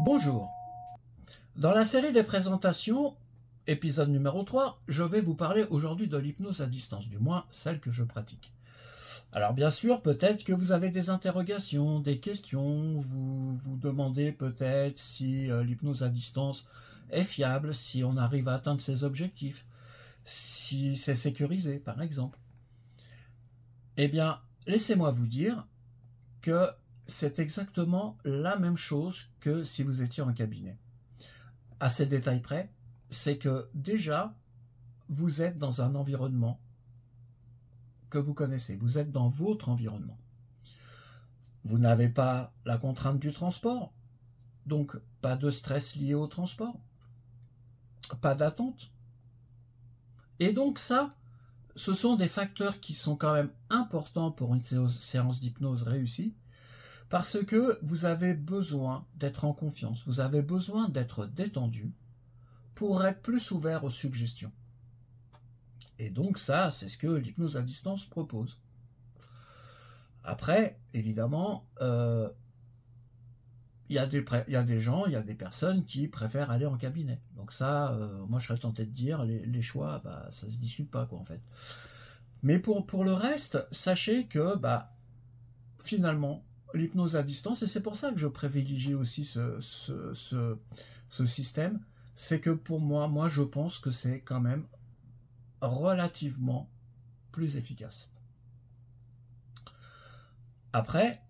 Bonjour. Dans la série des présentations, épisode numéro 3, je vais vous parler aujourd'hui de l'hypnose à distance, du moins celle que je pratique. Alors bien sûr, peut-être que vous avez des interrogations, des questions, vous vous demandez peut-être si l'hypnose à distance est fiable, si on arrive à atteindre ses objectifs, si c'est sécurisé par exemple. Eh bien, laissez-moi vous dire que c'est exactement la même chose que si vous étiez en cabinet. À ces détails près, c'est que déjà, vous êtes dans un environnement que vous connaissez, vous êtes dans votre environnement. Vous n'avez pas la contrainte du transport, donc pas de stress lié au transport, pas d'attente. Et donc ça, ce sont des facteurs qui sont quand même importants pour une séance d'hypnose réussie, parce que vous avez besoin d'être en confiance, vous avez besoin d'être détendu pour être plus ouvert aux suggestions. Et donc ça, c'est ce que l'hypnose à distance propose. Après, évidemment, il y a des gens, il y a des personnes qui préfèrent aller en cabinet. Donc ça, moi je serais tenté de dire, les choix, bah, ça se discute pas, quoi, en fait. Mais pour le reste, sachez que finalement, l'hypnose à distance, et c'est pour ça que je privilégie aussi ce système, c'est que pour moi je pense que c'est quand même relativement plus efficace. Après,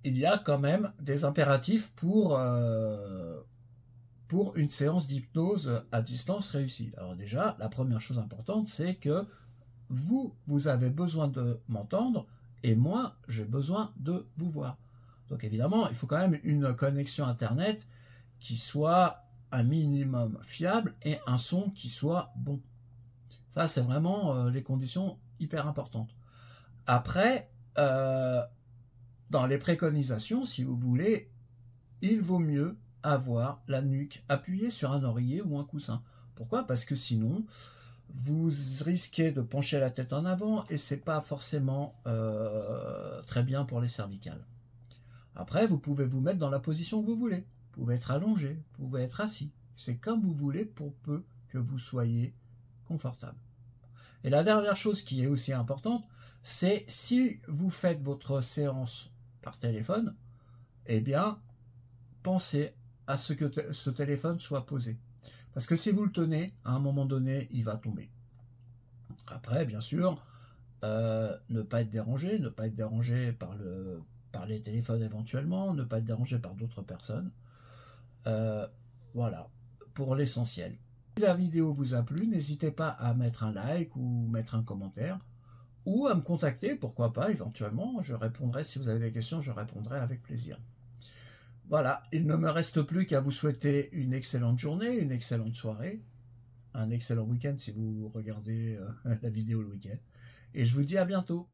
il y a quand même des impératifs pour une séance d'hypnose à distance réussie. Alors déjà, la première chose importante, c'est que vous avez besoin de m'entendre et moi, j'ai besoin de vous voir. Donc évidemment, il faut quand même une connexion Internet qui soit un minimum fiable et un son qui soit bon. Ça, c'est vraiment les conditions hyper importantes. Après, dans les préconisations, si vous voulez, il vaut mieux avoir la nuque appuyée sur un oreiller ou un coussin. Pourquoi? Parce que sinon, vous risquez de pencher la tête en avant et c'est pas forcément très bien pour les cervicales. Après, vous pouvez vous mettre dans la position que vous voulez. Vous pouvez être allongé, vous pouvez être assis. C'est comme vous voulez pour peu que vous soyez confortable. Et la dernière chose qui est aussi importante, c'est si vous faites votre séance par téléphone, eh bien, pensez à ce que ce téléphone soit posé. Parce que si vous le tenez, à un moment donné, il va tomber. Après, bien sûr, ne pas être dérangé par les téléphones éventuellement, ne pas être dérangé par d'autres personnes. Voilà, pour l'essentiel. Si la vidéo vous a plu, n'hésitez pas à mettre un like ou mettre un commentaire, ou à me contacter, pourquoi pas, éventuellement. Je répondrai, si vous avez des questions, je répondrai avec plaisir. Voilà, il ne me reste plus qu'à vous souhaiter une excellente journée, une excellente soirée, un excellent week-end si vous regardez la vidéo le week-end. Et je vous dis à bientôt.